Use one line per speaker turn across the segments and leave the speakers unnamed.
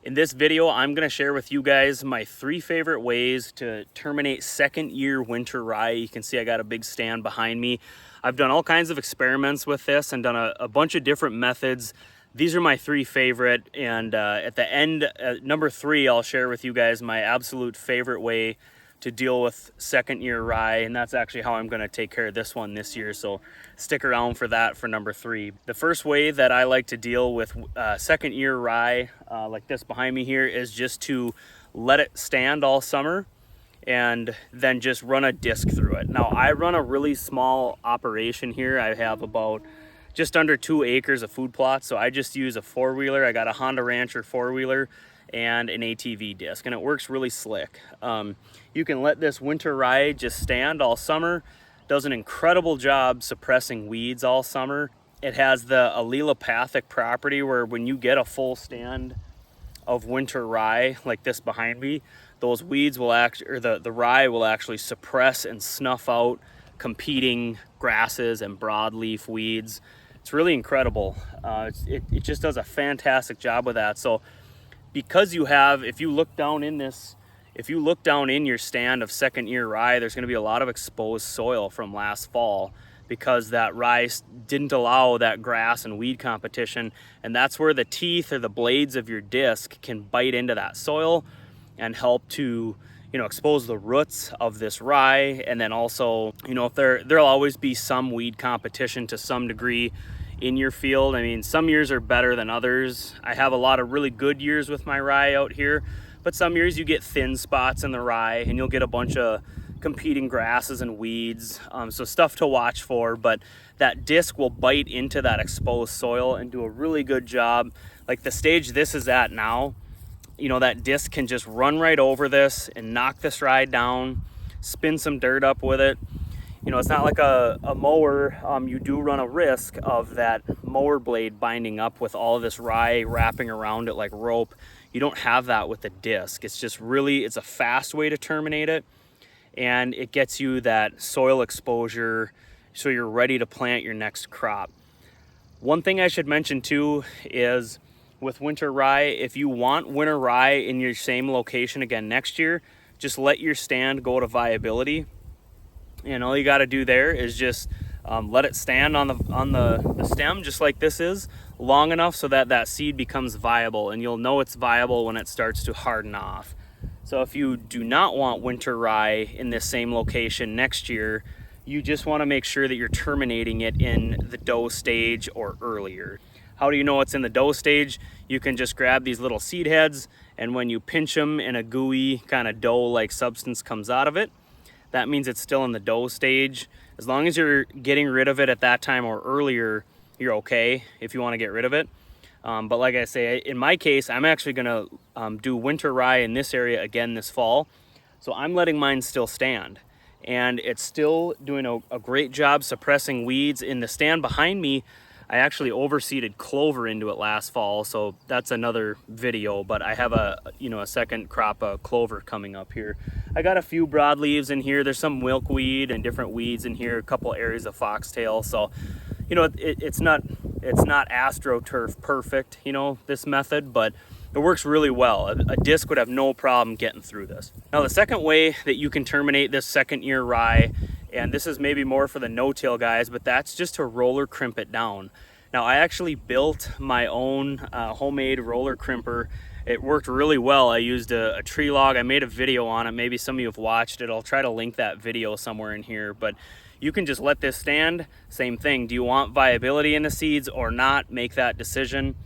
In this video, I'm going to share with you guys my 3 favorite ways to terminate second year winter rye. You can see I got a big stand behind me. I've done all kinds of experiments with this and done a bunch of different methods. These are my 3 favorite, and at the end, number 3, I'll share with you guys my absolute favorite way to deal with second year rye, and that's actually how I'm going to take care of this one this year, so stick around for that for number 3. The first way that I like to deal with second year rye, like this behind me here, is just to let it stand all summer and then just run a disc through it. Now I run a really small operation here. I have about just under 2 acres of food plots, so I just use a 4-wheeler. I got a Honda Rancher 4-wheeler and an ATV disc, and it works really slick. You can let this winter rye just stand all summer. Does an incredible job suppressing weeds all summer. It has the allelopathic property where when you get a full stand of winter rye like this behind me, those weeds will actually, or the rye will actually suppress and snuff out competing grasses and broadleaf weeds. It's really incredible. It just does a fantastic job with that. So because you have, if you look down in your stand of second year rye, there's going to be a lot of exposed soil from last fall because that rye didn't allow that grass and weed competition, and that's where the teeth or the blades of your disc can bite into that soil and help to, expose the roots of this rye. And then also, if there'll always be some weed competition to some degree in your field. I mean, some years are better than others. I have a lot of really good years with my rye out here, but some years you get thin spots in the rye and you'll get a bunch of competing grasses and weeds. So stuff to watch for, but that disc will bite into that exposed soil and do a really good job. Like the stage this is at now, that disc can just run right over this and knock this rye down, spin some dirt up with it. It's not like a mower. You do run a risk of that mower blade binding up with all of this rye wrapping around it like rope. You don't have that with the disc. It's just it's a fast way to terminate it, and it gets you that soil exposure so you're ready to plant your next crop. One thing I should mention too is with winter rye, if you want winter rye in your same location again next year, just let your stand go to viability. And all you got to do there is just let it stand on the stem, just like this is, long enough so that that seed becomes viable, and you'll know it's viable when it starts to harden off. So if you do not want winter rye in this same location next year, you just want to make sure that you're terminating it in the dough stage or earlier. How do you know it's in the dough stage? You can just grab these little seed heads, and when you pinch them and a gooey kind of dough-like substance comes out of it, that means it's still in the dough stage. As long as you're getting rid of it at that time or earlier, you're okay if you want to get rid of it. But like I say, in my case, I'm actually going to do winter rye in this area again this fall. So I'm letting mine still stand. And it's still doing a great job suppressing weeds. In the stand behind me, I actually overseeded clover into it last fall, so that's another video, but I have a second crop of clover coming up here. I got a few broadleaves in here. There's some milkweed and different weeds in here, a couple areas of foxtail. So, it's not AstroTurf perfect, this method, but it works really well. A disc would have no problem getting through this. Now, the second way that you can terminate this second year rye, and this is maybe more for the no-till guys, but that's just to roller crimp it down. Now, I actually built my own homemade roller crimper. It worked really well. I used a tree log. I made a video on it. Maybe some of you have watched it. I'll try to link that video somewhere in here, but you can just let this stand. Same thing. Do you want viability in the seeds or not? Make that decision.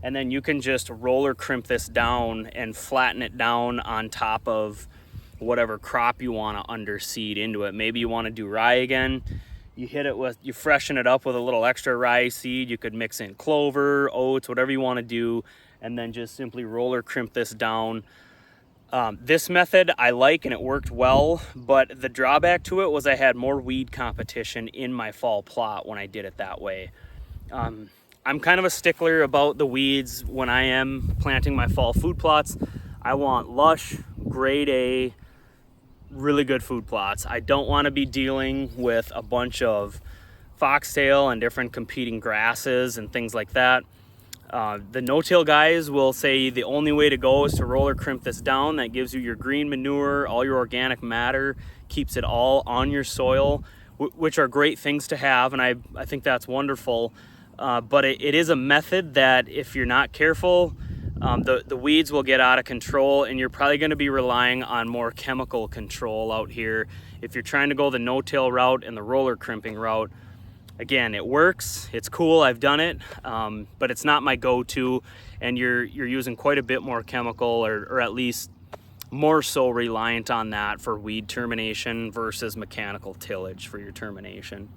And then you can just roller crimp this down and flatten it down on top of whatever crop you want to underseed into it. Maybe you want to do rye again. You freshen it up with a little extra rye seed. You could mix in clover, oats, whatever you want to do, and then just simply roller crimp this down. This method I like, and it worked well, but the drawback to it was I had more weed competition in my fall plot when I did it that way. I'm kind of a stickler about the weeds when I am planting my fall food plots. I want lush, grade A, really good food plots. I don't want to be dealing with a bunch of foxtail and different competing grasses and things like that. The no-till guys will say the only way to go is to roller crimp this down. That gives you your green manure, all your organic matter, keeps it all on your soil, which are great things to have, and I think that's wonderful. But it is a method that if you're not careful, the weeds will get out of control, and you're probably going to be relying on more chemical control out here if you're trying to go the no-till route and the roller crimping route. Again, it works, it's cool, I've done it, but it's not my go-to, and you're using quite a bit more chemical, or at least more so reliant on that for weed termination versus mechanical tillage for your termination.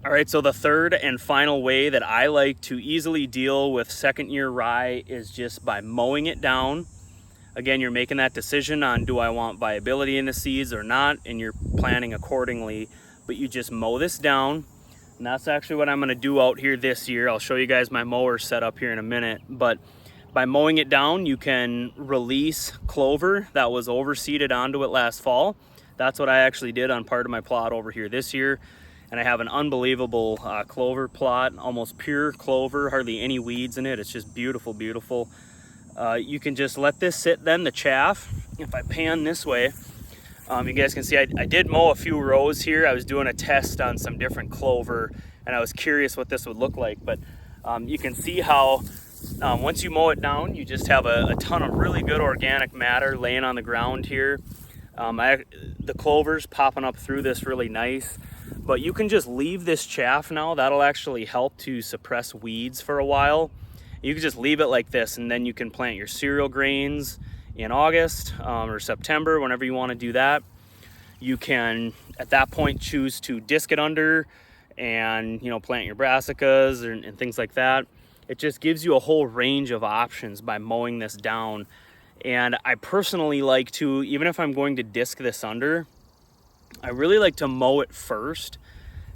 All right, so the third and final way that I like to easily deal with second year rye is just by mowing it down. Again, you're making that decision on, do I want viability in the seeds or not, and you're planning accordingly, but you just mow this down. And that's actually what I'm going to do out here this year. I'll show you guys my mower set up here in a minute, but by mowing it down, you can release clover that was overseeded onto it last fall. That's what I actually did on part of my plot over here this year. And I have an unbelievable clover plot, almost pure clover, hardly any weeds in it. It's just beautiful, beautiful. You can just let this sit then, the chaff. If I pan this way, you guys can see I did mow a few rows here. I was doing a test on some different clover, and I was curious what this would look like. But you can see how once you mow it down, you just have a ton of really good organic matter laying on the ground here. The clover's popping up through this really nice. But you can just leave this chaff now. That'll actually help to suppress weeds for a while. You can just leave it like this, and then you can plant your cereal grains in August or September, whenever you want to do that. You can, at that point, choose to disc it under and, you know, plant your brassicas and things like that. It just gives you a whole range of options by mowing this down. And I personally like to, even if I'm going to disc this under, I really like to mow it first,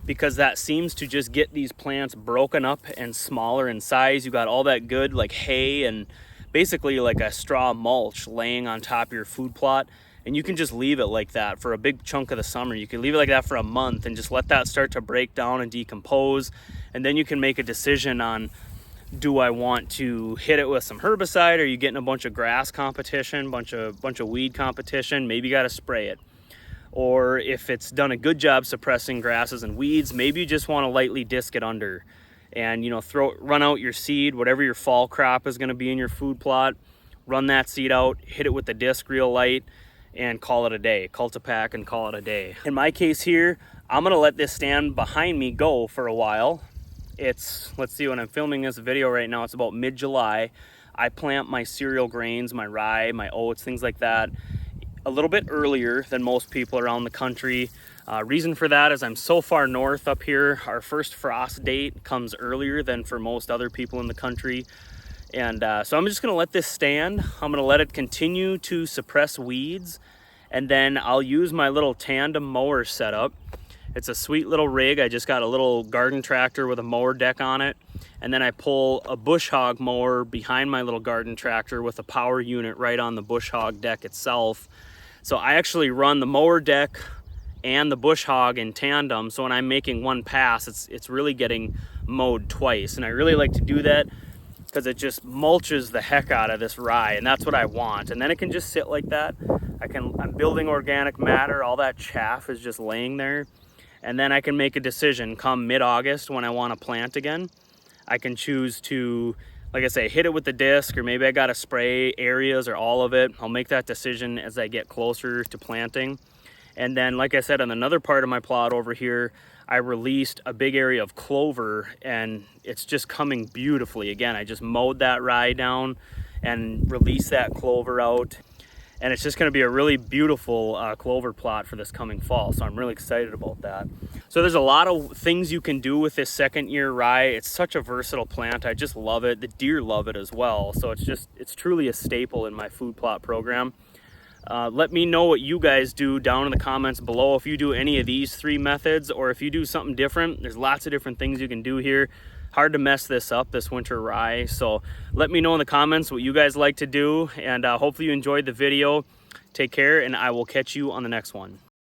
because that seems to just get these plants broken up and smaller in size. You got all that good like hay and basically like a straw mulch laying on top of your food plot, and you can just leave it like that for a big chunk of the summer. You can leave it like that for a month and just let that start to break down and decompose, and then you can make a decision on, do I want to hit it with some herbicide? Are you getting a bunch of grass competition, bunch of weed competition? Maybe you got to spray it. Or if it's done a good job suppressing grasses and weeds, maybe you just want to lightly disc it under and, you know, run out your seed, whatever your fall crop is going to be in your food plot, run that seed out, hit it with the disc real light, and call it a day. Cultipack and call it a day. In my case here, I'm going to let this stand behind me go for a while. Let's see, when I'm filming this video right now, it's about mid-July. I plant my cereal grains, my rye, my oats, things like that, a little bit earlier than most people around the country. Reason for that is I'm so far north up here. Our first frost date comes earlier than for most other people in the country. And so I'm just gonna let this stand. I'm gonna let it continue to suppress weeds. And then I'll use my little tandem mower setup. It's a sweet little rig. I just got a little garden tractor with a mower deck on it. And then I pull a bush hog mower behind my little garden tractor with a power unit right on the bush hog deck itself. So I actually run the mower deck and the bush hog in tandem. So when I'm making one pass, it's really getting mowed twice. And I really like to do that because it just mulches the heck out of this rye, and that's what I want. And then it can just sit like that. I'm building organic matter. All that chaff is just laying there. And then I can make a decision come mid-August when I want to plant again. I can choose to, like I say, hit it with the disc, or maybe I got to spray areas or all of it. I'll make that decision as I get closer to planting. And then, like I said, on another part of my plot over here, I released a big area of clover, and it's just coming beautifully. Again, I just mowed that rye down and released that clover out. And it's just going to be a really beautiful clover plot for this coming fall. So I'm really excited about that. So there's a lot of things you can do with this second year rye. It's such a versatile plant. I just love it. The deer love it as well. So it's truly a staple in my food plot program. Let me know what you guys do down in the comments below. If you do any of these three methods, or if you do something different. There's lots of different things you can do here. Hard to mess this up, this winter rye. So let me know in the comments what you guys like to do, and hopefully you enjoyed the video. Take care, and I will catch you on the next one.